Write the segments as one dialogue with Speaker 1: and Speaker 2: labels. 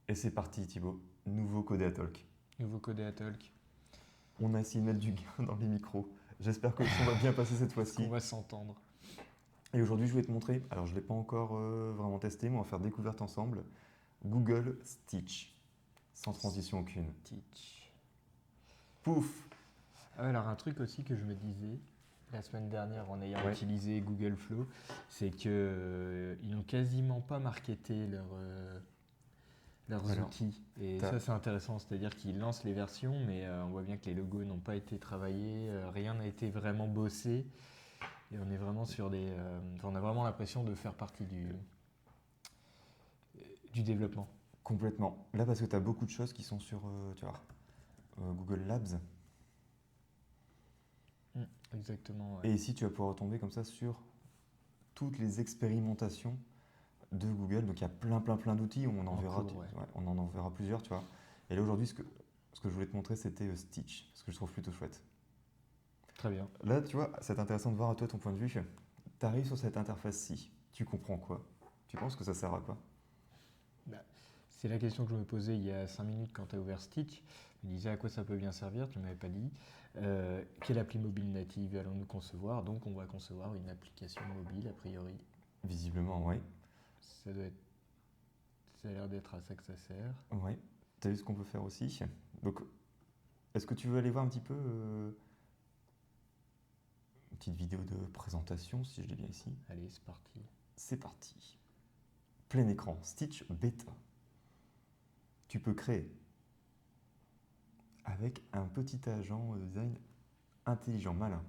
Speaker 1: Et c'est parti Thibaut, nouveau Codea Talk.
Speaker 2: Nouveau Codea Talk.
Speaker 1: On a essayé de mettre du gain dans les micros. J'espère que le son va bien passer cette
Speaker 2: Est-ce qu'on
Speaker 1: fois-ci.
Speaker 2: va s'entendre?
Speaker 1: Et aujourd'hui je vais te montrer, alors je ne l'ai pas encore vraiment testé, mais on va faire découverte ensemble, Google Stitch, sans transition aucune.
Speaker 2: Stitch.
Speaker 1: Pouf.
Speaker 2: Alors un truc aussi que je me disais la semaine dernière en ayant
Speaker 1: Ouais.
Speaker 2: utilisé Google Flow, c'est que ils n'ont quasiment pas marketé leurs
Speaker 1: Alors,
Speaker 2: outils. Et
Speaker 1: t'as-
Speaker 2: ça c'est intéressant, c'est-à-dire qu'ils lancent les versions, mais on voit bien que les logos n'ont pas été travaillés, rien n'a été vraiment bossé. Et on est vraiment sur on a vraiment l'impression de faire partie du développement.
Speaker 1: Complètement. Là parce que tu as beaucoup de choses qui sont sur tu vois, Google Labs.
Speaker 2: Exactement, ouais.
Speaker 1: Et ici tu vas pouvoir retomber comme ça sur toutes les expérimentations de Google. Donc il y a plein d'outils, on en
Speaker 2: En
Speaker 1: verra,
Speaker 2: cours, ouais.
Speaker 1: on en verra plusieurs, tu vois. Et là aujourd'hui, ce que je voulais te montrer, c'était Stitch, ce que je trouve plutôt chouette.
Speaker 2: Très bien.
Speaker 1: Là, tu vois, c'est intéressant de voir à toi ton point de vue. Tu arrives sur cette interface-ci, tu comprends quoi? Tu penses que ça sert à quoi?
Speaker 2: Bah, c'est la question que je me posais il y a 5 minutes quand tu as ouvert Stitch. Je me disais à quoi ça peut bien servir, tu ne m'avais pas dit. Quelle appli mobile native allons-nous concevoir? Donc on va concevoir une application mobile a priori.
Speaker 1: Visiblement, oui.
Speaker 2: Ça doit être, ça a l'air d'être à ça que ça sert.
Speaker 1: Ouais. Tu as vu ce qu'on peut faire aussi? Donc, est-ce que tu veux aller voir un petit peu une petite vidéo de présentation, si je l'ai bien ici?
Speaker 2: Allez, c'est parti.
Speaker 1: C'est parti. Plein écran, Stitch Beta. Tu peux créer avec un petit agent design intelligent, malin.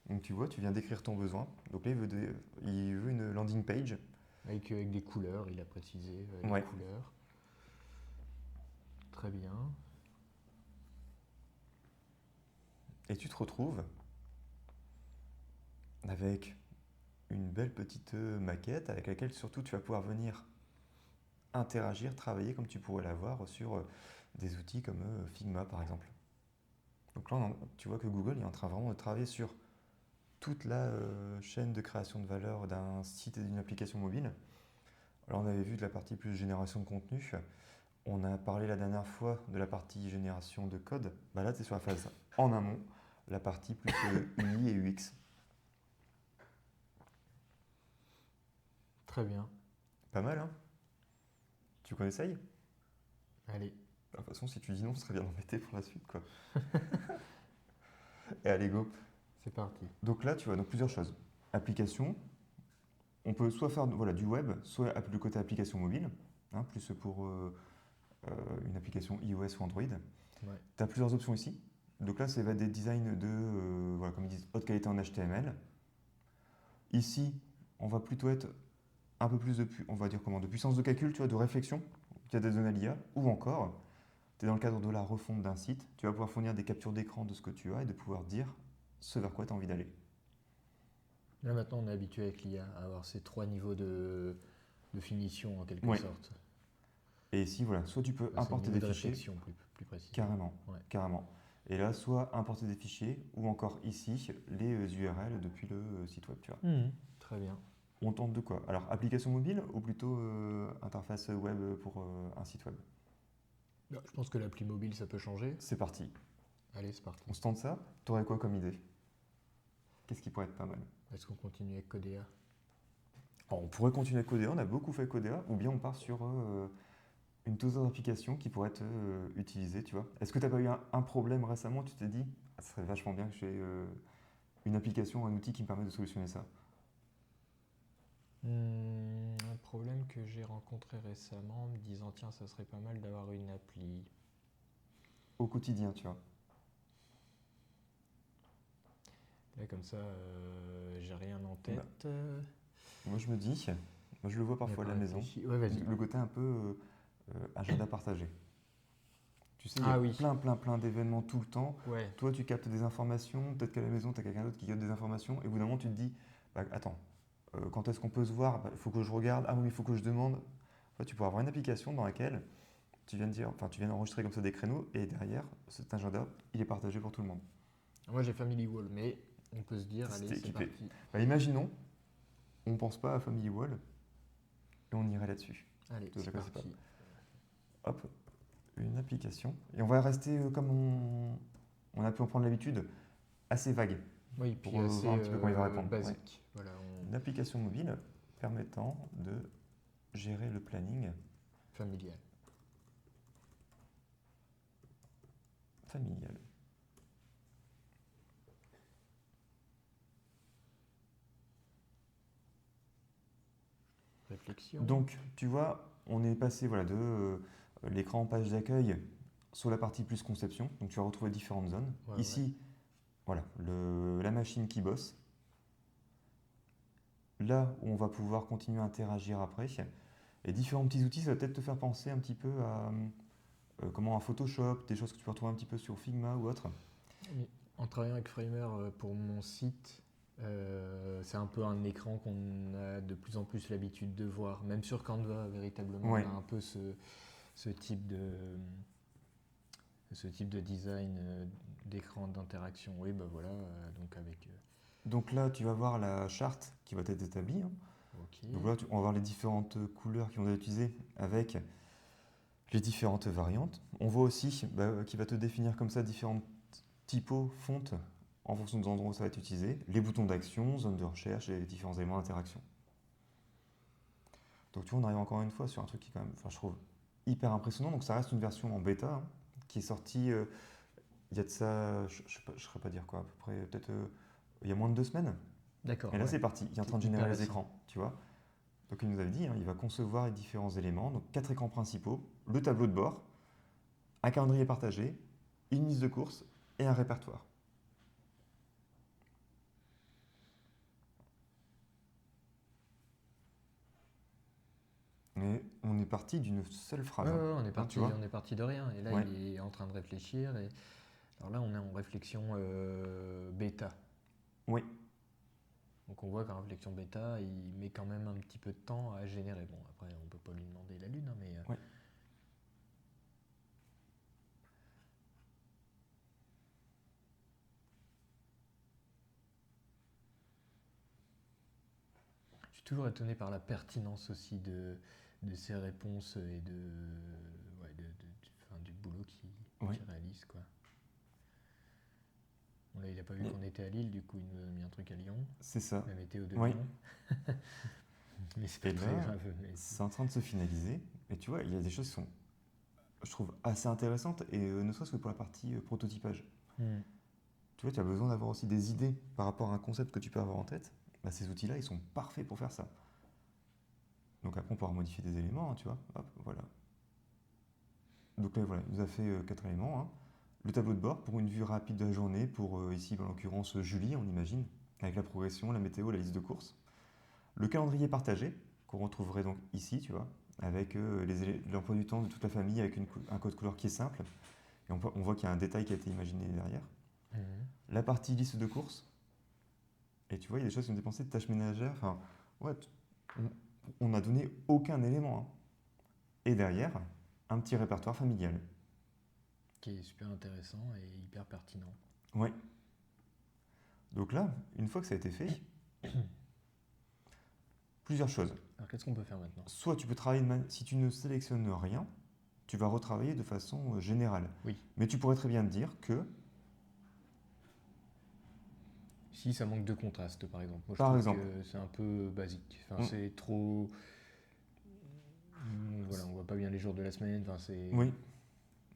Speaker 1: Donc tu vois, tu viens d'écrire ton besoin. Donc là, il veut une landing page.
Speaker 2: Avec des couleurs, il a précisé les
Speaker 1: Ouais.
Speaker 2: couleurs. Très bien.
Speaker 1: Et tu te retrouves avec une belle petite maquette avec laquelle surtout tu vas pouvoir venir interagir, travailler comme tu pourrais l'avoir sur des outils comme Figma par exemple. Donc là, tu vois que Google est en train vraiment de travailler sur toute la chaîne de création de valeur d'un site et d'une application mobile. Alors on avait vu de la partie plus génération de contenu. On a parlé la dernière fois de la partie génération de code. Bah là, c'est sur la phase en amont, la partie plus UI et UX.
Speaker 2: Très bien.
Speaker 1: Pas mal, hein? Tu qu'on essaye?
Speaker 2: Allez,
Speaker 1: De toute façon, si tu dis non, ce serait bien d'embêter pour la suite, quoi. Et allez, go.
Speaker 2: c'est parti.
Speaker 1: Donc là, tu vois donc plusieurs choses. Application, on peut soit faire voilà, du web, soit le côté application mobile, hein, plus pour une application iOS ou Android.
Speaker 2: Ouais.
Speaker 1: Tu as plusieurs options ici. Donc là, ça va être des designs de, voilà, comme ils disent, haute qualité en HTML. Ici, on va plutôt être un peu plus on va dire comment, de puissance de calcul, tu vois, de réflexion, tu as des données à l'IA, ou encore, tu es dans le cadre de la refonte d'un site, tu vas pouvoir fournir des captures d'écran de ce que tu as et de pouvoir dire ce vers quoi tu as envie d'aller.
Speaker 2: Là maintenant, on est habitué avec l'IA à avoir ces 3 niveaux de finition en quelque
Speaker 1: Oui.
Speaker 2: sorte.
Speaker 1: Et ici, voilà, soit tu peux
Speaker 2: Enfin, c'est le
Speaker 1: importer
Speaker 2: niveau
Speaker 1: des
Speaker 2: de
Speaker 1: fichiers,
Speaker 2: réflexion plus précisément.
Speaker 1: carrément,
Speaker 2: Ouais.
Speaker 1: carrément. Et là, soit importer des fichiers, ou encore ici, les URL depuis le site web, tu vois.
Speaker 2: Très bien.
Speaker 1: On tente de quoi? Alors, application mobile ou plutôt interface web pour un site web?
Speaker 2: Je pense que l'appli mobile, ça peut changer.
Speaker 1: C'est parti.
Speaker 2: Allez, c'est parti.
Speaker 1: On se tente ça? T'aurais quoi comme idée? Qu'est-ce qui pourrait être pas mal?
Speaker 2: Est-ce qu'on continue avec Codea?
Speaker 1: Alors, on pourrait continuer avec Codea, on a beaucoup fait Codea, ou bien on part sur une douzaine d'applications qui pourraient être utilisées, tu vois. Est-ce que tu n'as pas eu un problème récemment? Tu t'es dit, ah, ça serait vachement bien que j'ai une application, un outil qui me permet de solutionner ça.
Speaker 2: Un problème que j'ai rencontré récemment en me disant tiens, ça serait pas mal d'avoir une appli.
Speaker 1: Au quotidien, tu vois.
Speaker 2: Là, comme ça, j'ai rien en
Speaker 1: Bah,
Speaker 2: tête.
Speaker 1: moi, je me dis, moi, je le vois parfois à la maison,
Speaker 2: Ouais, vas-y.
Speaker 1: le côté un peu agenda partagé. Tu sais, il y a
Speaker 2: Ah oui.
Speaker 1: plein d'événements tout le temps.
Speaker 2: Ouais.
Speaker 1: Toi, tu captes des informations, peut-être qu'à la maison, tu as quelqu'un d'autre qui capte des informations, et au bout d'un moment, tu te dis, bah, attends, quand est-ce qu'on peut se voir? Il faut que je regarde, ah oui, il faut que je demande. En fait, tu pourras avoir une application dans laquelle tu viens de dire, enfin, tu viens d'enregistrer comme ça des créneaux, et derrière, cet agenda, il est partagé pour tout le monde.
Speaker 2: Moi, j'ai Family Wall, mais on peut se dire, allez,
Speaker 1: C'était
Speaker 2: c'est
Speaker 1: équipé.
Speaker 2: parti.
Speaker 1: Bah, imaginons, on pense pas à Family Wall et on irait là-dessus.
Speaker 2: Allez,
Speaker 1: Te la
Speaker 2: c'est
Speaker 1: connaissais pas.
Speaker 2: parti.
Speaker 1: Hop, une application. Et on va rester comme on a pu en prendre l'habitude, assez vague,
Speaker 2: Oui,
Speaker 1: pour
Speaker 2: puis assez
Speaker 1: voir un petit peu comment il va répondre. Ouais.
Speaker 2: basique. Voilà,
Speaker 1: Une application mobile permettant de gérer le planning
Speaker 2: familial.
Speaker 1: familial.
Speaker 2: Réflexion.
Speaker 1: Donc, tu vois, on est passé voilà, de l'écran page d'accueil sur la partie plus conception. Donc, tu vas retrouver différentes zones.
Speaker 2: Ouais,
Speaker 1: Ici, voilà, la machine qui bosse. Là où on va pouvoir continuer à interagir après. Et différents petits outils, ça va peut-être te faire penser un petit peu à comment un Photoshop, des choses que tu peux retrouver un petit peu sur Figma ou autre.
Speaker 2: Et en travaillant avec Framer pour mon site, c'est un peu un écran qu'on a de plus en plus l'habitude de voir. Même sur Canva, véritablement,
Speaker 1: Ouais.
Speaker 2: on a un peu ce type de design d'écran d'interaction. Oui, bah voilà, donc avec...
Speaker 1: Donc là, tu vas voir la charte qui va être établie, hein.
Speaker 2: ok.
Speaker 1: Donc là, on va voir les différentes couleurs qui vont être utilisées avec les différentes variantes. On voit aussi qui va te définir comme ça différentes typos, fontes, en fonction des endroits où ça va être utilisé, les boutons d'action, zone de recherche et les différents éléments d'interaction. Donc tu vois, on arrive encore une fois sur un truc qui est quand même, enfin, je trouve, hyper impressionnant. Donc ça reste une version en bêta, hein, qui est sortie il y a de ça, je ne saurais pas dire quoi, à peu près, peut-être il y a moins de 2 semaines.
Speaker 2: D'accord,
Speaker 1: Et là,
Speaker 2: ouais.
Speaker 1: c'est parti, il est en train de
Speaker 2: C'est hyper
Speaker 1: générer les
Speaker 2: récent.
Speaker 1: écrans, tu vois. Donc il nous avait dit, hein, il va concevoir les différents éléments, donc 4 écrans principaux, le tableau de bord, un calendrier partagé, une liste de courses et un répertoire. Et on est parti d'une seule phrase,
Speaker 2: Ouais,
Speaker 1: hein.
Speaker 2: ouais,
Speaker 1: Hein, tu vois.
Speaker 2: on est parti de rien. Et là,
Speaker 1: Ouais.
Speaker 2: il est en train de réfléchir. Et... Alors là, on est en réflexion bêta.
Speaker 1: Oui.
Speaker 2: Donc on voit qu'en réflexion bêta, il met quand même un petit peu de temps à générer. Bon, après, on peut pas lui demander la lune, hein, mais...
Speaker 1: Ouais.
Speaker 2: Je suis toujours étonné par la pertinence aussi de ses réponses et enfin, du boulot
Speaker 1: Oui.
Speaker 2: qu'il réalise, quoi. Bon, là, il n'a pas vu
Speaker 1: Et
Speaker 2: qu'on était à Lille, du coup, il nous a mis un truc à Lyon.
Speaker 1: c'est ça.
Speaker 2: La météo de
Speaker 1: Oui.
Speaker 2: Lyon. Mais c'est
Speaker 1: Et
Speaker 2: pas très
Speaker 1: là,
Speaker 2: grave. Mais...
Speaker 1: c'est en train de se finaliser. Et tu vois, il y a des choses qui sont, je trouve, assez intéressantes, et ne serait-ce que pour la partie prototypage. Tu vois, tu as besoin d'avoir aussi des idées par rapport à un concept que tu peux avoir en tête. Bah, ces outils-là, ils sont parfaits pour faire ça. Donc après, on pourra modifier des éléments, hein, tu vois. Hop, voilà. Donc là, voilà, il nous a fait 4 éléments, hein. Le tableau de bord pour une vue rapide de la journée, pour ici, en l'occurrence, Julie, on imagine, avec la progression, la météo, la liste de courses. Le calendrier partagé, qu'on retrouverait donc ici, tu vois, avec l'emploi du temps de toute la famille, avec un code couleur qui est simple. Et on voit qu'il y a un détail qui a été imaginé derrière. La partie liste de courses. Et tu vois, il y a des choses qui sont dépensées de tâches ménagères. Enfin, ouais, on n'a donné aucun élément, hein. Et derrière, un petit répertoire familial.
Speaker 2: Qui est super intéressant et hyper pertinent.
Speaker 1: Ouais. Donc là, une fois que ça a été fait, plusieurs choses.
Speaker 2: Alors qu'est-ce qu'on peut faire maintenant?
Speaker 1: Soit tu peux travailler, si tu ne sélectionnes rien, tu vas retravailler de façon générale.
Speaker 2: Oui.
Speaker 1: Mais tu pourrais très bien te dire que,
Speaker 2: Si ça manque de contraste, par exemple. Moi, je
Speaker 1: par
Speaker 2: trouve
Speaker 1: exemple,
Speaker 2: que c'est un peu basique. Enfin,
Speaker 1: on-
Speaker 2: c'est trop. Voilà, on voit pas bien les jours de la semaine. Enfin, c'est.
Speaker 1: oui,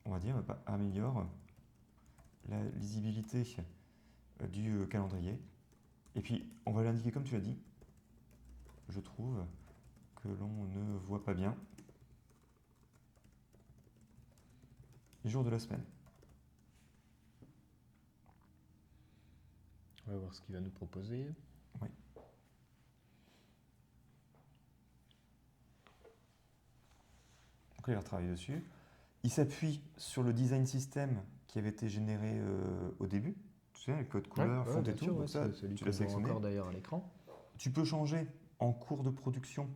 Speaker 1: on va dire, améliore la lisibilité du calendrier. Et puis, on va l'indiquer comme tu as dit. Je trouve que l'on ne voit pas bien les jours de la semaine.
Speaker 2: On va voir ce qu'il va nous proposer.
Speaker 1: Oui. Donc là, il va travailler dessus. Il s'appuie sur le design system qui avait été généré au début. Tu sais, avec code couleur, font et tout. Donc ça,
Speaker 2: celui
Speaker 1: tu
Speaker 2: qu'on
Speaker 1: l'as
Speaker 2: voit
Speaker 1: sélectionné.
Speaker 2: encore d'ailleurs à l'écran.
Speaker 1: Tu peux changer en cours de production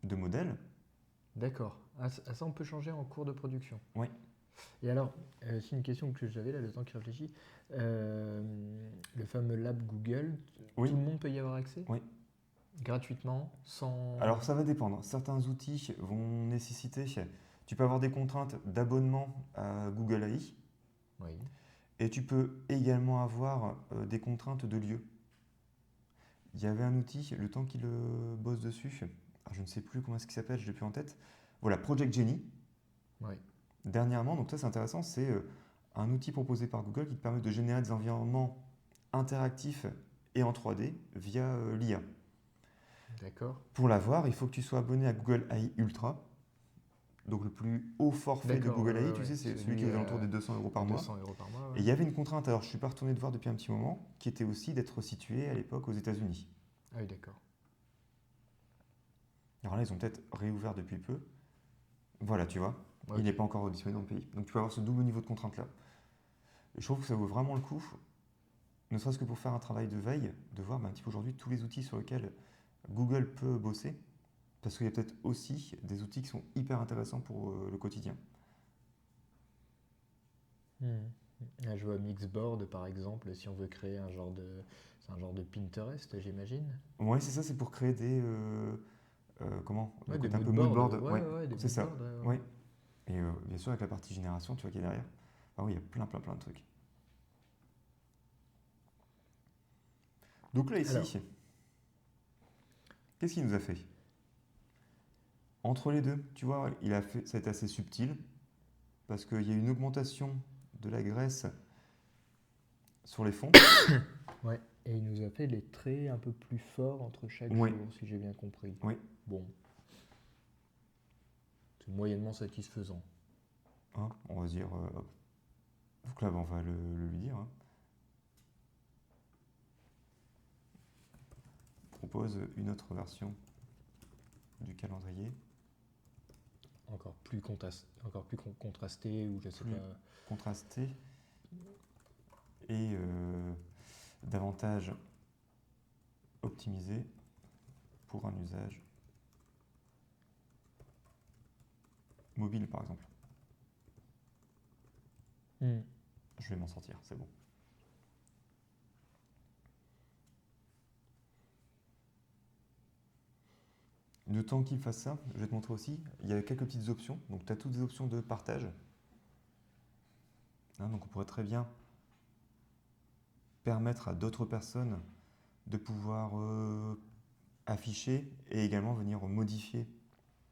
Speaker 1: de modèle.
Speaker 2: D'accord. Ah, ça, on peut changer en cours de production.
Speaker 1: Oui.
Speaker 2: Et alors, c'est une question que j'avais là, le temps qu'il réfléchit. Le fameux Lab Google,
Speaker 1: Oui.
Speaker 2: tout le monde peut y avoir accès?
Speaker 1: Oui.
Speaker 2: gratuitement, sans...
Speaker 1: Alors ça va dépendre. Certains outils vont nécessiter, tu peux avoir des contraintes d'abonnement à Google AI
Speaker 2: Oui,
Speaker 1: et tu peux également avoir des contraintes de lieu. Il y avait un outil, le temps qu'il bosse dessus, alors je ne sais plus comment est-ce qu'il s'appelle, je l'ai plus en tête. Voilà, Project Genie,
Speaker 2: oui,
Speaker 1: dernièrement, donc ça c'est intéressant, c'est un outil proposé par Google qui te permet de générer des environnements interactifs et en 3D via l'IA.
Speaker 2: d'accord.
Speaker 1: Pour l'avoir, il faut que tu sois abonné à Google AI Ultra, donc le plus haut forfait de
Speaker 2: D'accord,
Speaker 1: Google
Speaker 2: ouais,
Speaker 1: AI,
Speaker 2: ouais,
Speaker 1: tu
Speaker 2: ouais.
Speaker 1: sais, c'est celui qui
Speaker 2: Celui
Speaker 1: est aux alentours des 200 euros
Speaker 2: à
Speaker 1: par mois.
Speaker 2: 200 euros par mois,
Speaker 1: Et
Speaker 2: ouais.
Speaker 1: il y avait une contrainte, alors je suis pas retourné de voir depuis un petit moment, qui était aussi d'être situé à l'époque aux États-Unis.
Speaker 2: Ah oui, d'accord.
Speaker 1: Alors là, ils ont peut-être réouvert depuis peu. Voilà, tu vois, il
Speaker 2: Ok.
Speaker 1: n'est pas encore disponible dans le pays. Donc tu peux avoir ce double niveau de contrainte-là. Et je trouve que ça vaut vraiment le coup, ne serait-ce que pour faire un travail de veille, de voir un petit peu aujourd'hui tous les outils sur lesquels Google peut bosser, parce qu'il y a peut-être aussi des outils qui sont hyper intéressants pour le quotidien.
Speaker 2: Hmm. Là, je vois Mixboard, par exemple, si on veut créer un genre de... C'est un genre de Pinterest, j'imagine.
Speaker 1: Ouais, c'est ça, c'est pour créer des... comment? Le
Speaker 2: Ouais, des
Speaker 1: côté un
Speaker 2: mood
Speaker 1: peu mood
Speaker 2: boards.
Speaker 1: board.
Speaker 2: Ouais,
Speaker 1: Ouais,
Speaker 2: ouais, des
Speaker 1: c'est
Speaker 2: mood
Speaker 1: ça.
Speaker 2: boards. Ouais, ouais.
Speaker 1: Ouais. Et bien sûr, avec la partie génération, tu vois, qui est derrière. Ah oui, il y a plein, plein, plein de trucs. Donc là,
Speaker 2: Alors,
Speaker 1: ici, qu'est-ce qu'il nous a fait? Entre les deux, tu vois, il a fait, ça a été assez subtil, parce qu'il y a une augmentation de la graisse sur les fonds.
Speaker 2: ouais. Et il nous a fait les traits un peu plus forts entre chaque
Speaker 1: Oui,
Speaker 2: jour, si j'ai bien compris.
Speaker 1: oui.
Speaker 2: Bon, c'est moyennement satisfaisant.
Speaker 1: Hein, on va se dire, hop. Donc là, bah, on va le lui dire. Hein. Propose une autre version du calendrier,
Speaker 2: Encore plus contrasté, ou je sais
Speaker 1: plus
Speaker 2: pas.
Speaker 1: contrasté et davantage optimisé pour un usage mobile, par exemple.
Speaker 2: Hmm.
Speaker 1: Je vais m'en sortir, c'est bon. Le temps qu'il fasse ça, je vais te montrer aussi, il y a quelques petites options. Donc, tu as toutes les options de partage. Hein, donc, on pourrait très bien permettre à d'autres personnes de pouvoir afficher et également venir modifier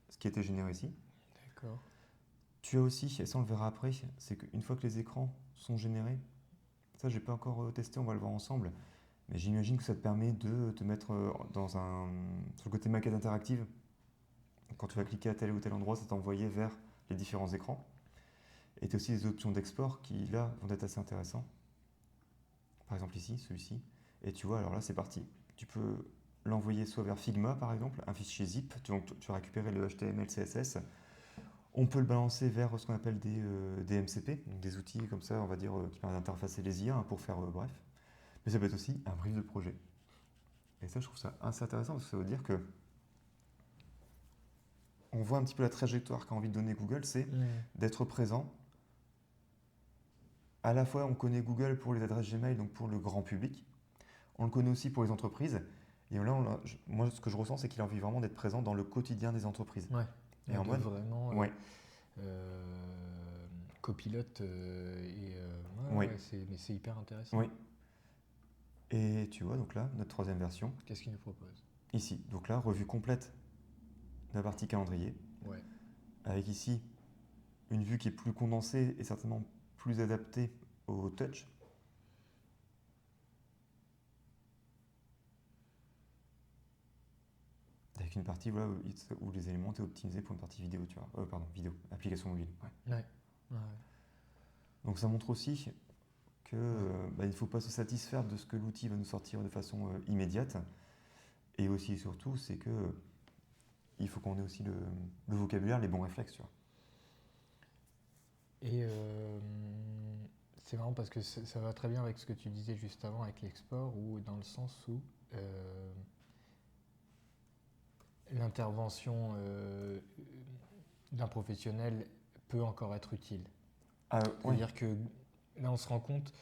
Speaker 1: ce qui a été généré ici.
Speaker 2: D'accord.
Speaker 1: Tu as aussi, et ça on le verra après, c'est qu'une fois que les écrans sont générés, ça j'ai pas encore testé, on va le voir ensemble, mais j'imagine que ça te permet de te mettre sur le côté maquette interactive. Quand tu vas cliquer à tel ou tel endroit, ça t'envoyer vers les différents écrans. Et tu as aussi des options d'export qui là vont être assez intéressants. Par exemple ici, celui-ci. Et tu vois, alors là c'est parti. Tu peux l'envoyer soit vers Figma par exemple, un fichier zip, tu vas récupérer le HTML, CSS. On peut le balancer vers ce qu'on appelle des MCP, donc des outils comme ça, on va dire, qui permettent d'interfacer les IA hein, pour faire bref. Mais ça peut être aussi un brief de projet. Et ça, je trouve ça assez intéressant parce que ça veut dire que on voit un petit peu la trajectoire qu'a envie de donner Google, c'est
Speaker 2: Hmm.
Speaker 1: d'être présent. À la fois, on connaît Google pour les adresses Gmail, donc pour le grand public. On le connaît aussi pour les entreprises. Et là, moi, ce que je ressens, c'est qu'il a envie vraiment d'être présent dans le quotidien des entreprises.
Speaker 2: Ouais.
Speaker 1: Et
Speaker 2: Ouais,
Speaker 1: en
Speaker 2: de
Speaker 1: mode,
Speaker 2: vraiment
Speaker 1: ouais,
Speaker 2: copilote ouais,
Speaker 1: ouais,
Speaker 2: ouais, mais c'est hyper intéressant.
Speaker 1: ouais. Et tu vois, donc là, notre troisième version,
Speaker 2: Qu'est-ce qu'il nous propose?
Speaker 1: ici. Donc là, revue complète de la partie calendrier,
Speaker 2: Ouais.
Speaker 1: avec ici une vue qui est plus condensée et certainement plus adaptée au touch. Avec une partie voilà, où les éléments étaient optimisés pour une partie vidéo, tu vois. Pardon, vidéo, application mobile. Ouais.
Speaker 2: Ouais. Ouais.
Speaker 1: Donc ça montre aussi que
Speaker 2: Ouais.
Speaker 1: il ne faut pas se satisfaire de ce que l'outil va nous sortir de façon immédiate. Et aussi et surtout, c'est que il faut qu'on ait aussi le vocabulaire, les bons réflexes, tu vois.
Speaker 2: Et c'est marrant parce que ça va très bien avec ce que tu disais juste avant avec l'export, ou dans le sens où l'intervention d'un professionnel peut encore être utile.
Speaker 1: Ah oui,
Speaker 2: C'est-à-dire que là, on se rend compte,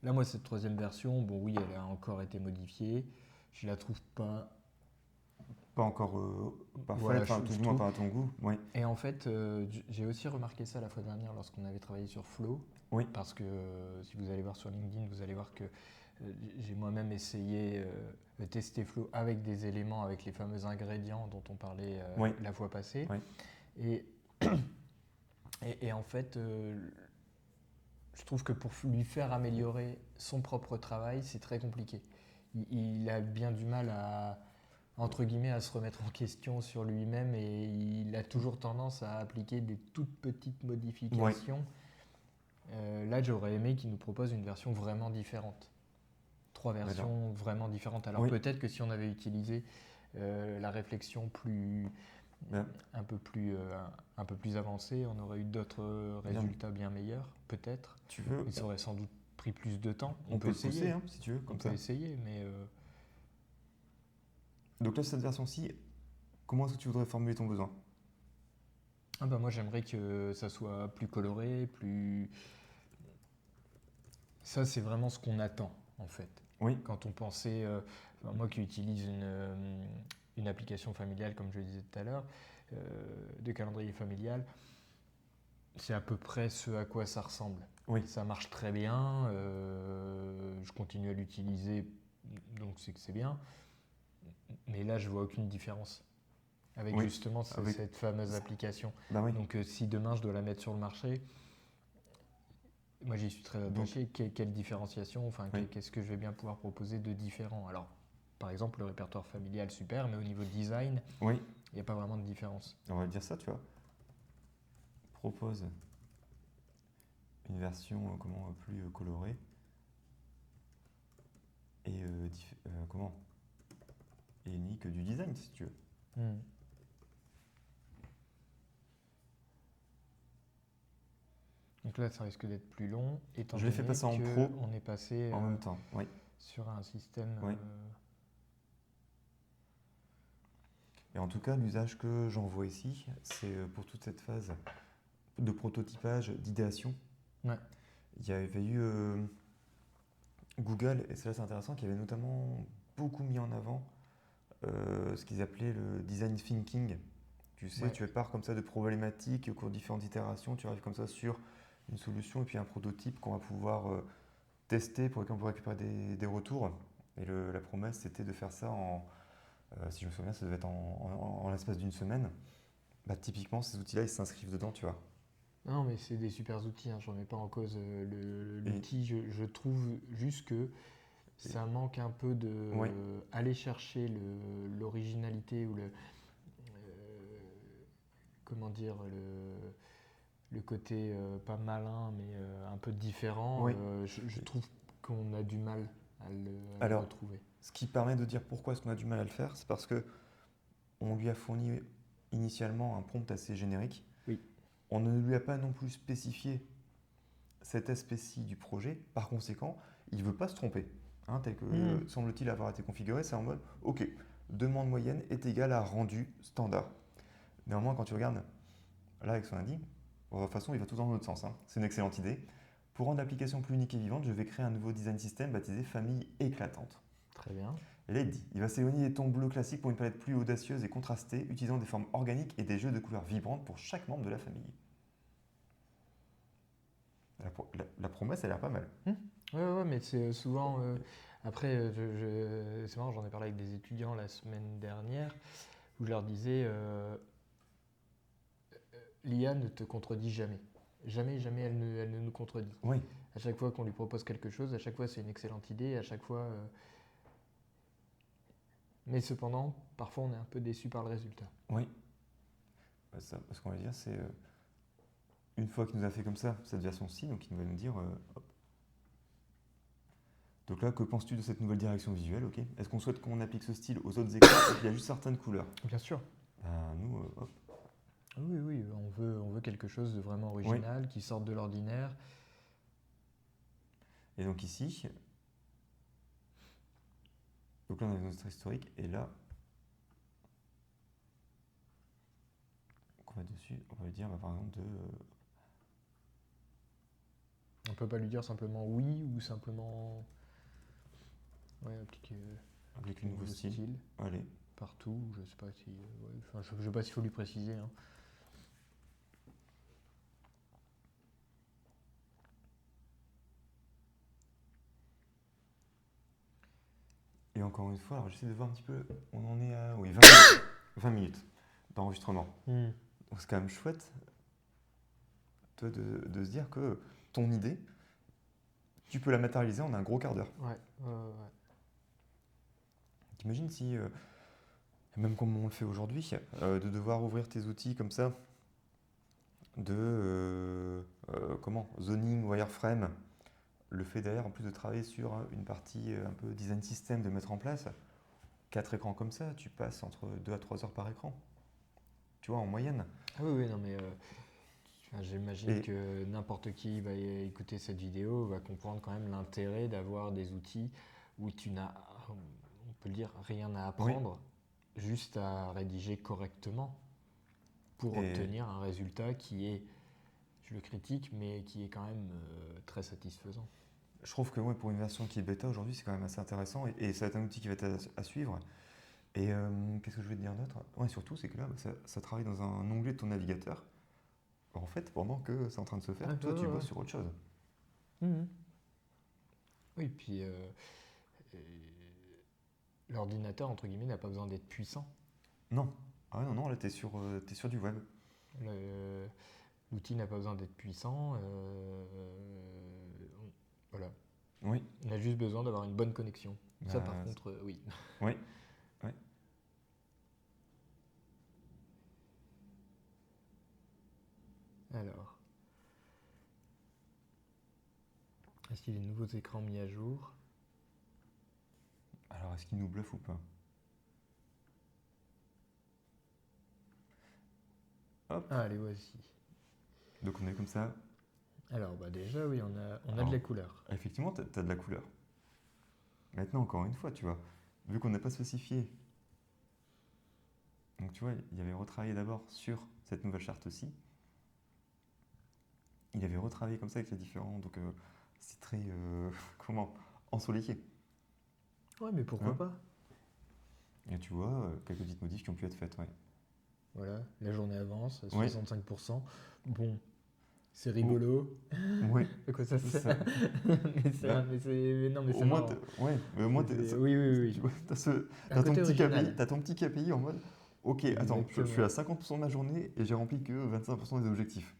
Speaker 2: là, moi, cette troisième version, bon, oui, elle a encore été modifiée. Je la trouve pas
Speaker 1: pas encore parfaite,
Speaker 2: Voilà,
Speaker 1: enfin tout
Speaker 2: je
Speaker 1: du moins
Speaker 2: trouve.
Speaker 1: pas à ton goût. Oui,
Speaker 2: Et en fait, j'ai aussi remarqué ça la fois dernière lorsqu'on avait travaillé sur Flow,
Speaker 1: oui,
Speaker 2: parce que si vous allez voir sur LinkedIn, vous allez voir que j'ai moi-même essayé de tester Flow avec des éléments, avec les fameux ingrédients dont on parlait
Speaker 1: oui,
Speaker 2: la fois passée.
Speaker 1: oui.
Speaker 2: Et, et en fait, je trouve que pour lui faire améliorer son propre travail, c'est très compliqué. Il a bien du mal à, entre guillemets, à se remettre en question sur lui-même et il a toujours tendance à appliquer des toutes petites
Speaker 1: Oui.
Speaker 2: modifications. Là, j'aurais aimé qu'il nous propose une version vraiment différente. Trois
Speaker 1: Alors,
Speaker 2: versions vraiment différentes. Alors
Speaker 1: oui,
Speaker 2: peut-être que si on avait utilisé la réflexion plus,
Speaker 1: ben,
Speaker 2: un peu plus avancée, on aurait eu d'autres
Speaker 1: bien,
Speaker 2: résultats bien meilleurs, peut-être.
Speaker 1: tu veux,
Speaker 2: Mais ça aurait sans doute pris plus de temps. On
Speaker 1: on
Speaker 2: peut
Speaker 1: peut le pousser,
Speaker 2: essayer.
Speaker 1: hein, si tu veux,
Speaker 2: On
Speaker 1: comme
Speaker 2: peut
Speaker 1: ça.
Speaker 2: essayer, mais
Speaker 1: Donc là, cette version-ci, comment est-ce que tu voudrais formuler ton besoin?
Speaker 2: ah bah moi j'aimerais que ça soit plus coloré, plus. Ça c'est vraiment ce qu'on attend en fait.
Speaker 1: Oui,
Speaker 2: Quand on pensait, enfin, moi qui utilise une application familiale comme je le disais tout à l'heure, de calendrier familial, c'est à peu près ce à quoi ça ressemble.
Speaker 1: oui,
Speaker 2: Ça marche très bien, je continue à l'utiliser, donc c'est que c'est bien. Mais là je vois aucune différence avec
Speaker 1: oui,
Speaker 2: justement
Speaker 1: avec,
Speaker 2: cette fameuse application.
Speaker 1: bah oui.
Speaker 2: Donc si demain je dois la mettre sur le marché, moi j'y suis très
Speaker 1: Donc,
Speaker 2: attaché. Quelle différenciation, enfin
Speaker 1: oui,
Speaker 2: qu'est-ce que je vais bien pouvoir proposer de différent? Alors par exemple le répertoire familial super, mais au niveau design,
Speaker 1: oui,
Speaker 2: il n'y a pas vraiment de différence.
Speaker 1: on va dire ça, tu vois. Propose une version comment plus colorée et comment et unique du design, si tu veux.
Speaker 2: Hmm. Donc là ça risque d'être plus long, étant
Speaker 1: Je l'ai fait
Speaker 2: donné
Speaker 1: passer en pro
Speaker 2: qu'on est passé
Speaker 1: en même temps. Oui,
Speaker 2: sur un système.
Speaker 1: oui. Et en tout cas, l'usage que j'en vois ici, c'est pour toute cette phase de prototypage, d'idéation.
Speaker 2: Ouais.
Speaker 1: Il y avait eu Google, et c'est intéressant, qui avait notamment beaucoup mis en avant ce qu'ils appelaient le design thinking. Tu sais,
Speaker 2: Ouais.
Speaker 1: tu pars comme ça de problématiques au cours de différentes itérations, tu arrives comme ça sur une solution et puis un prototype qu'on va pouvoir tester pour lequel on peut récupérer des retours. Et la promesse, c'était de faire ça si je me souviens, ça devait être en l'espace d'une semaine. Bah, typiquement, ces outils-là, ils s'inscrivent dedans, tu vois.
Speaker 2: Non, mais c'est des super outils, hein, j'en mets pas en cause
Speaker 1: Et,
Speaker 2: l'outil. Je trouve juste que
Speaker 1: et-
Speaker 2: ça manque un peu de
Speaker 1: ouais,
Speaker 2: aller chercher l'originalité ou comment dire, le côté pas malin, mais un peu différent.
Speaker 1: ouais.
Speaker 2: Je trouve qu'on a du mal à le
Speaker 1: Alors,
Speaker 2: retrouver.
Speaker 1: ce qui permet de dire pourquoi est-ce qu'on a du mal à le faire, c'est parce que on lui a fourni initialement un prompt assez générique.
Speaker 2: Oui.
Speaker 1: On ne lui a pas non plus spécifié cet aspect-ci du projet. Par conséquent, il ne veut pas se tromper. Hein, tel que
Speaker 2: Hmm.
Speaker 1: semble-t-il avoir été configuré, c'est en mode OK, demande moyenne est égale à rendu standard. Néanmoins, quand tu regardes là avec son indice, de toute façon, il va tout dans l'autre sens. Hein. C'est une excellente idée. Pour rendre l'application plus unique et vivante, je vais créer un nouveau design system baptisé famille éclatante.
Speaker 2: Très bien.
Speaker 1: Et là, il dit il va s'éloigner des tons bleus classiques pour une palette plus audacieuse et contrastée, utilisant des formes organiques et des jeux de couleurs vibrantes pour chaque membre de la famille. La promesse, elle a l'air pas mal.
Speaker 2: Ouais, ouais, mais c'est souvent. Après, c'est marrant, j'en ai parlé avec des étudiants la semaine dernière, où je leur disais l'IA ne te contredit jamais. Jamais, jamais elle ne nous contredit.
Speaker 1: Oui,
Speaker 2: À chaque fois qu'on lui propose quelque chose, à chaque fois c'est une excellente idée, à chaque fois. Mais cependant, parfois on est un peu déçu par le résultat.
Speaker 1: oui. Bah, ce qu'on va dire, c'est une fois qu'il nous a fait comme ça, cette version-ci, donc il va nous dire hop. Donc là, que penses-tu de cette nouvelle direction visuelle, ok? Est-ce qu'on souhaite qu'on applique ce style aux autres écrans ou qu'il y a juste certaines couleurs?
Speaker 2: Bien sûr.
Speaker 1: Ben, nous, hop.
Speaker 2: Oui, oui, on veut quelque chose de vraiment
Speaker 1: Oui.
Speaker 2: original, qui sorte de l'ordinaire.
Speaker 1: Et donc ici, donc là on a notre historique, et là, on va dessus, on va lui dire bah, par exemple de
Speaker 2: On peut pas lui dire simplement oui ou simplement. Ouais, appliquer
Speaker 1: avec
Speaker 2: un
Speaker 1: le nouveau
Speaker 2: nouveau
Speaker 1: style.
Speaker 2: style.
Speaker 1: Allez,
Speaker 2: partout. Je sais pas si, ouais, enfin, je sais pas s'il faut lui préciser, hein.
Speaker 1: Et encore une fois, alors j'essaie de voir un petit peu, on en est à oui, 20 minutes, 20 minutes d'enregistrement. Donc c'est quand même chouette de se dire que ton idée, tu peux la matérialiser en un gros quart d'heure.
Speaker 2: Ouais, ouais.
Speaker 1: T'imagines si, même comme on le fait aujourd'hui, de devoir ouvrir tes outils comme ça, de comment, zoning, wireframe, le fait derrière, en plus de travailler sur une partie un peu design system, de mettre en place, 4 écrans comme ça, tu passes entre 2 à 3 heures par écran, tu vois, en moyenne.
Speaker 2: Ah oui, oui, non, mais enfin, j'imagine
Speaker 1: Et
Speaker 2: que n'importe qui va écouter cette vidéo va comprendre quand même l'intérêt d'avoir des outils où tu n'as, on peut le dire, rien à
Speaker 1: oui,
Speaker 2: apprendre, juste à rédiger correctement pour
Speaker 1: et
Speaker 2: obtenir un résultat qui est, je le critique, mais qui est quand même très satisfaisant.
Speaker 1: je trouve que ouais, pour une version qui est bêta aujourd'hui, c'est quand même assez intéressant et ça va être un outil qui va être à suivre. Et qu'est-ce que je vais te dire d'autre? Ouais, surtout, c'est que là, ça travaille dans un onglet de ton navigateur. En fait, pendant que c'est en train de se faire,
Speaker 2: Ah,
Speaker 1: toi,
Speaker 2: ouais,
Speaker 1: tu
Speaker 2: ouais.
Speaker 1: bosses sur autre chose.
Speaker 2: Mhm. Oui, puis et l'ordinateur, entre guillemets, n'a pas besoin d'être puissant.
Speaker 1: Non. Ah ouais, non, non, là, t'es sur du web.
Speaker 2: Le- L'outil n'a pas besoin d'être puissant. Voilà.
Speaker 1: Oui.
Speaker 2: On a juste besoin d'avoir une bonne connexion. Ça, par
Speaker 1: Bah,
Speaker 2: contre, oui.
Speaker 1: oui, oui.
Speaker 2: Alors, est-ce qu'il y a des nouveaux écrans mis à jour?
Speaker 1: Alors, est-ce qu'il nous bluffe ou pas? Hop.
Speaker 2: Ah, allez, voici.
Speaker 1: Donc, on est comme ça.
Speaker 2: Alors, bah déjà, oui, on a de
Speaker 1: Alors,
Speaker 2: la couleur.
Speaker 1: effectivement, t'as de la couleur. Maintenant, encore une fois, tu vois, vu qu'on n'a pas spécifié, donc tu vois, il avait retravaillé d'abord sur cette nouvelle charte aussi. Il avait retravaillé comme ça avec les différents, donc c'est très, comment, ensoleillé.
Speaker 2: Ouais, mais pourquoi
Speaker 1: Hein.
Speaker 2: pas?
Speaker 1: Et tu vois, quelques petites modifs qui ont pu être faites, ouais.
Speaker 2: Voilà, la journée avance,
Speaker 1: Oui,
Speaker 2: 65%. Bon, c'est
Speaker 1: au,
Speaker 2: rigolo.
Speaker 1: ouais,
Speaker 2: À quoi ça sert?
Speaker 1: ça, bah,
Speaker 2: Mais non, mais
Speaker 1: au
Speaker 2: c'est
Speaker 1: moins,
Speaker 2: marrant.
Speaker 1: ouais, mais au moins,
Speaker 2: Oui, oui,
Speaker 1: tu
Speaker 2: oui.
Speaker 1: vois,
Speaker 2: Un
Speaker 1: t'as ton
Speaker 2: côté
Speaker 1: petit KPI,
Speaker 2: original.
Speaker 1: t'as ton petit KPI en mode, ok, attends, je suis
Speaker 2: Exactement.
Speaker 1: à 50% de ma journée et j'ai rempli que 25% des objectifs.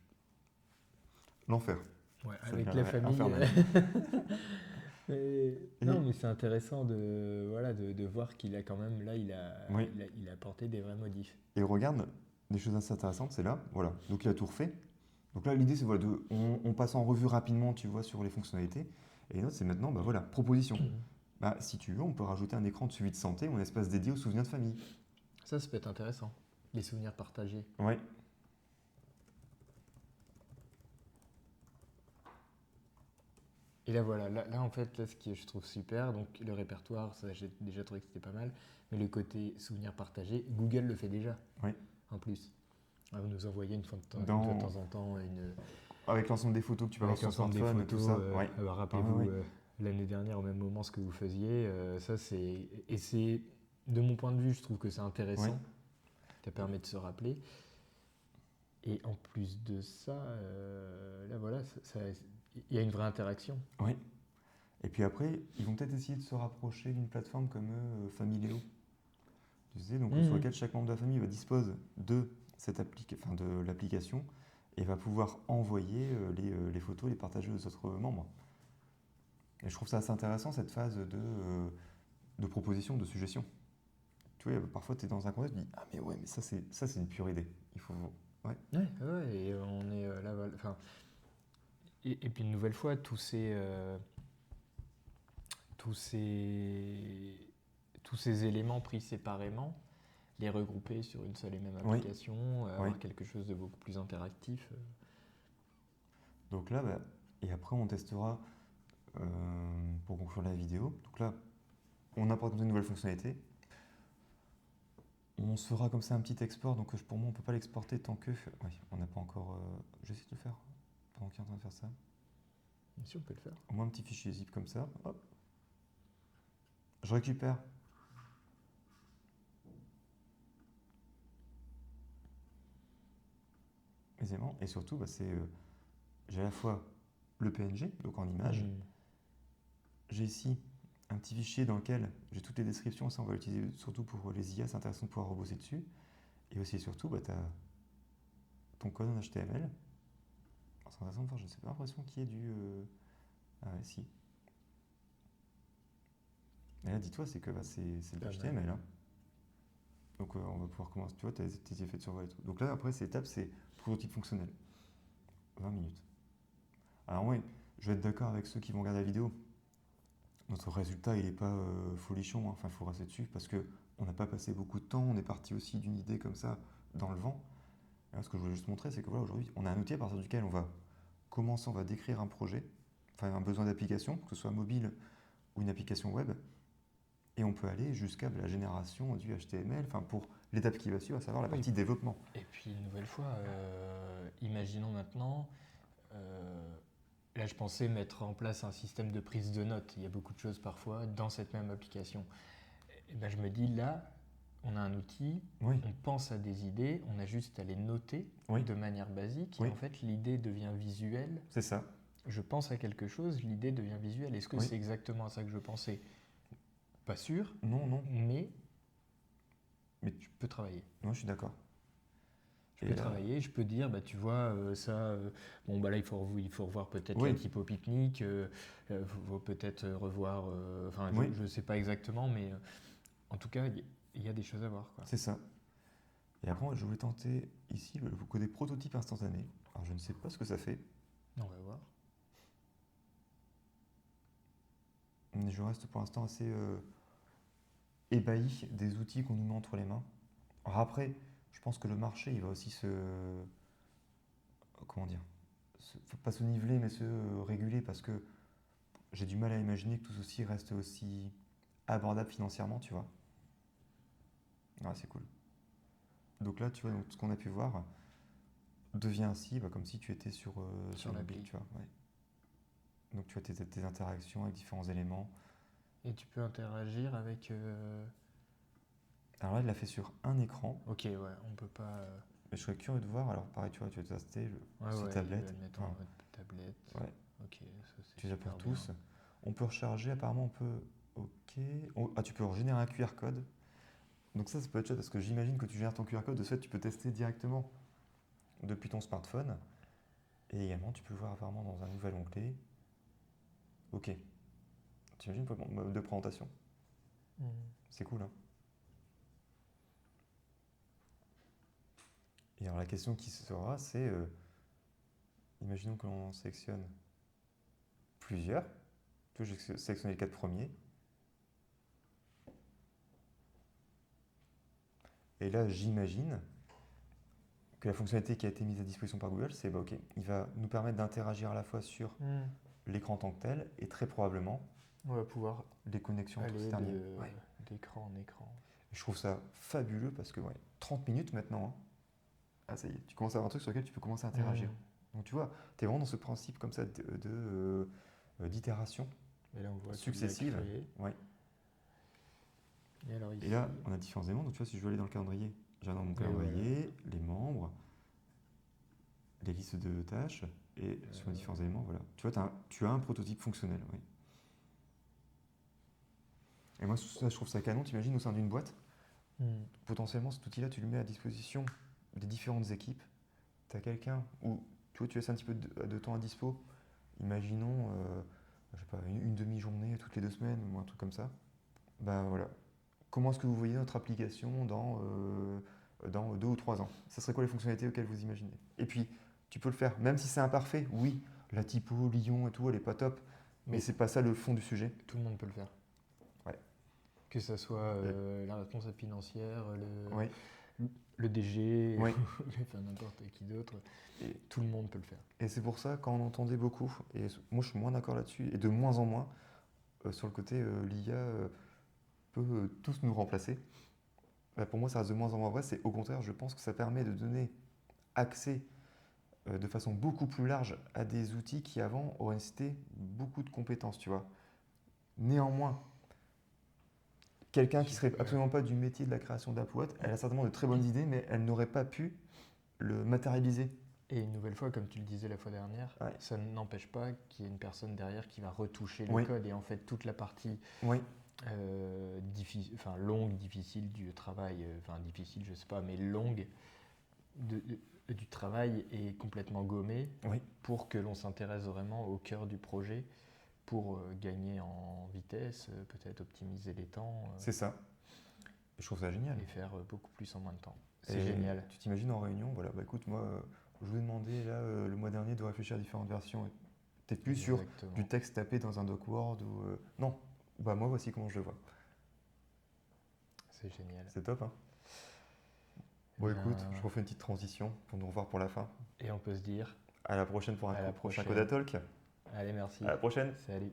Speaker 1: L'enfer,
Speaker 2: Ouais,
Speaker 1: ça
Speaker 2: avec
Speaker 1: devient
Speaker 2: la famille.
Speaker 1: infernal.
Speaker 2: Non,
Speaker 1: Et
Speaker 2: mais c'est intéressant de, voilà, de voir qu'il a quand même, là,
Speaker 1: oui,
Speaker 2: il a apporté des vrais modifs.
Speaker 1: et regarde, des choses assez intéressantes, c'est là, voilà. Donc il a tout refait. Donc là, l'idée, c'est voilà, on passe en revue rapidement, tu vois, sur les fonctionnalités. Et l'autre, c'est maintenant, bah voilà, proposition. Bah, si tu veux, on peut rajouter un écran de suivi de santé ou un espace dédié aux souvenirs de famille.
Speaker 2: Ça peut être intéressant. Les souvenirs partagés.
Speaker 1: Ouais,
Speaker 2: Et là, voilà, là, en fait, là, ce que je trouve super, donc le répertoire, ça, j'ai déjà trouvé que c'était pas mal, mais le côté souvenirs partagés, Google le fait déjà,
Speaker 1: ouais.
Speaker 2: en plus. Vous nous envoyez une fois de
Speaker 1: Dans,
Speaker 2: temps en temps
Speaker 1: avec l'ensemble des photos que tu peux avoir
Speaker 2: avec
Speaker 1: sur ton
Speaker 2: l'ensemble des
Speaker 1: smartphone, tout
Speaker 2: photos.
Speaker 1: ça. Ouais. Ah ouais,
Speaker 2: Rappelez-vous
Speaker 1: ouais.
Speaker 2: l'année dernière au même moment ce que vous faisiez. Ça c'est et c'est de mon point de vue, je trouve que c'est
Speaker 1: Ouais.
Speaker 2: intéressant. Ça permet de se rappeler. Et en plus de ça, là voilà, il y a une vraie interaction.
Speaker 1: Ouais. Et puis après, ils vont peut-être essayer de se rapprocher d'une plateforme comme Familéo. Tu sais, donc sur
Speaker 2: Mhm.
Speaker 1: laquelle chaque membre de la famille dispose de enfin, de l'application et va pouvoir envoyer les photos et les partager aux autres membres. Et je trouve ça assez intéressant cette phase de proposition, de suggestion. Tu vois, parfois tu es dans un contexte, tu dis ah mais ouais, mais ça c'est une pure idée. Il faut ouais,
Speaker 2: Ouais, ouais, et on est là, voilà, enfin, et puis une nouvelle fois, tous ces, tous ces éléments pris séparément, les regrouper sur une seule et même
Speaker 1: oui,
Speaker 2: application,
Speaker 1: oui.
Speaker 2: avoir quelque chose de beaucoup plus interactif.
Speaker 1: Donc là, bah, et après on testera pour conclure la vidéo. Donc là, on apporte une nouvelle fonctionnalité. On se fera comme ça un petit export. Donc pour moi, on peut pas l'exporter tant que. Oui, on n'a pas encore. J'essaie de le faire pendant qu'il est en train de faire ça.
Speaker 2: Si on peut le faire.
Speaker 1: Au moins un petit fichier zip comme ça. Hop. Je récupère précisément. Et surtout, j'ai à la fois le PNG, donc en image. J'ai ici un petit fichier dans lequel j'ai toutes les descriptions. Ça, on va l'utiliser surtout pour les IA. C'est intéressant de pouvoir rebosser dessus. Et aussi, surtout, tu as ton code en HTML. C'est intéressant de voir, je n'ai pas l'impression qu'il y ait Ah ouais, si. Et là, dis-toi, c'est que c'est de l'HTML. Hein. Donc, on va pouvoir commencer. Tu vois, tu as tes effets de survol et tout. Donc là, après, cette étape, c'est prototype fonctionnel. 20 minutes. Alors, oui, je vais être d'accord avec ceux qui vont regarder la vidéo. Notre résultat, il n'est pas folichon. Hein. Enfin, il faut rester dessus parce qu'on n'a pas passé beaucoup de temps. On est parti aussi d'une idée comme ça dans le vent. Et là, ce que je voulais juste montrer, c'est que voilà, aujourd'hui, on a un outil à partir duquel on va commencer, on va décrire un projet, enfin un besoin d'application, que ce soit mobile ou une application web. Et on peut aller jusqu'à la génération du HTML, enfin pour l'étape qui va suivre, à savoir la partie développement.
Speaker 2: Et puis une nouvelle fois, imaginons maintenant, là je pensais mettre en place un système de prise de notes. Il y a beaucoup de choses parfois dans cette même application. Et ben je me dis là, on a un outil, on pense à des idées, on a juste à les noter de manière basique. Et en fait, l'idée devient visuelle.
Speaker 1: C'est ça.
Speaker 2: Je pense à quelque chose, l'idée devient visuelle. Est-ce que c'est exactement à ça que je pensais? Pas sûr.
Speaker 1: Non.
Speaker 2: Mais tu peux travailler.
Speaker 1: Non, je suis d'accord.
Speaker 2: Je peux travailler, je peux dire, tu vois, ça, bon, là, il faut revoir peut-être la typo Picnic, il faut peut-être revoir, je ne sais pas exactement, mais en tout cas, il y a des choses à voir.
Speaker 1: C'est ça. Et après, je voulais tenter ici le côté prototype instantané. Alors, je ne sais pas ce que ça fait.
Speaker 2: On va voir.
Speaker 1: Mais je reste pour l'instant assez ébahi des outils qu'on nous met entre les mains. Alors après, je pense que le marché, il va aussi comment dire, pas se niveler, mais se réguler, parce que j'ai du mal à imaginer que tout ceci reste aussi abordable financièrement, tu vois. Ouais, c'est cool. Donc là, tu vois, donc, ce qu'on a pu voir devient ainsi comme si tu étais sur l'appli, tu vois. Ouais. Donc tu as tes interactions avec différents éléments.
Speaker 2: Et tu peux interagir avec...
Speaker 1: Alors là, il l'a fait sur un écran.
Speaker 2: Ok, ouais, on peut pas...
Speaker 1: Mais je serais curieux de voir. Alors pareil, tu vois, tu as testé sur tablette.
Speaker 2: Il va le mettre en mode tablette.
Speaker 1: Ouais.
Speaker 2: Ok, ça c'est
Speaker 1: tu les as pour tous.
Speaker 2: bien.
Speaker 1: On peut recharger, apparemment on peut... Ok. Tu peux générer un QR code. Donc ça peut être chouette parce que j'imagine que tu génères ton QR code. De ce fait, tu peux tester directement depuis ton smartphone. Et également, tu peux le voir apparemment dans un nouvel onglet. Ok. T'imagines pour le mode de présentation. C'est cool, hein. Et alors la question qui sera, c'est, imaginons que l'on sélectionne plusieurs. J'ai sélectionné les 4 premiers. Et là, j'imagine que la fonctionnalité qui a été mise à disposition par Google, c'est ok, il va nous permettre d'interagir à la fois sur l'écran en tant que tel et très probablement
Speaker 2: on va pouvoir
Speaker 1: les connexions
Speaker 2: aller d'écran en écran.
Speaker 1: Et je trouve ça fabuleux parce que 30 minutes maintenant, hein. Ah ça y est, tu commences à avoir un truc sur lequel tu peux commencer à interagir. Donc tu vois, tu es vraiment dans ce principe comme ça d'itération successive. Ouais. Et là, on a différents éléments. Donc tu vois, si je veux aller dans le calendrier, j'ai dans mon calendrier, les membres, les listes de tâches, et sur les différents éléments, voilà. Tu vois, tu as un prototype fonctionnel. Oui. Et moi, ça, je trouve ça canon. T'imagines au sein d'une boîte, potentiellement, cet outil-là, tu le mets à disposition des différentes équipes. Tu as quelqu'un où tu laisses un petit peu de temps à dispo. Imaginons, je sais pas, une demi-journée toutes les 2 semaines ou un truc comme ça. Ben voilà. Comment est-ce que vous voyez notre application dans 2 ou 3 ans? Ça serait quoi les fonctionnalités auxquelles vous imaginez? Et puis, tu peux le faire, même si c'est imparfait. Oui, la typo, Lyon et tout, elle n'est pas top. Mais c'est pas ça le fond du sujet.
Speaker 2: Tout le monde peut le faire.
Speaker 1: Ouais.
Speaker 2: Que ce soit la responsable financière, le DG, enfin, n'importe qui d'autre. Tout le monde peut le faire.
Speaker 1: Et c'est pour ça, quand on entendait beaucoup, et moi je suis moins d'accord là-dessus, et de moins en moins, sur le côté l'IA peut tous nous remplacer. Pour moi, ça reste de moins en moins vrai. C'est au contraire, je pense que ça permet de donner accès de façon beaucoup plus large à des outils qui avant auraient nécessité beaucoup de compétences, tu vois. Néanmoins, quelqu'un qui serait absolument pas du métier de la création d'apps, elle a certainement de très bonnes idées, mais elle n'aurait pas pu le matérialiser.
Speaker 2: Et une nouvelle fois, comme tu le disais la fois dernière,
Speaker 1: Ouais.
Speaker 2: ça n'empêche pas qu'il y ait une personne derrière qui va retoucher le
Speaker 1: Oui.
Speaker 2: code. Et en fait, toute la partie
Speaker 1: Oui,
Speaker 2: longue, difficile du travail, difficile, je sais pas, mais longue du travail est complètement gommée
Speaker 1: oui,
Speaker 2: pour que l'on s'intéresse vraiment au cœur du projet, pour gagner en vitesse, peut-être optimiser les temps
Speaker 1: c'est ça. Je trouve ça génial.
Speaker 2: et faire beaucoup plus en moins de temps. C'est
Speaker 1: Et
Speaker 2: génial.
Speaker 1: tu t'imagines en réunion, voilà, bah écoute, moi, je vous ai demandé là, le mois dernier de réfléchir à différentes versions. T'es plus sur
Speaker 2: Exactement.
Speaker 1: du texte tapé dans un doc Word ou. Non, bah moi, voici comment je le vois.
Speaker 2: C'est génial.
Speaker 1: C'est top, hein.
Speaker 2: Eh
Speaker 1: Bon,
Speaker 2: bien,
Speaker 1: écoute, je refais une petite transition pour nous revoir pour la fin.
Speaker 2: et on peut se dire
Speaker 1: À la prochaine pour
Speaker 2: à la
Speaker 1: prochain
Speaker 2: prochaine.
Speaker 1: Codatalk.
Speaker 2: Allez, merci.
Speaker 1: À la prochaine.
Speaker 2: Salut.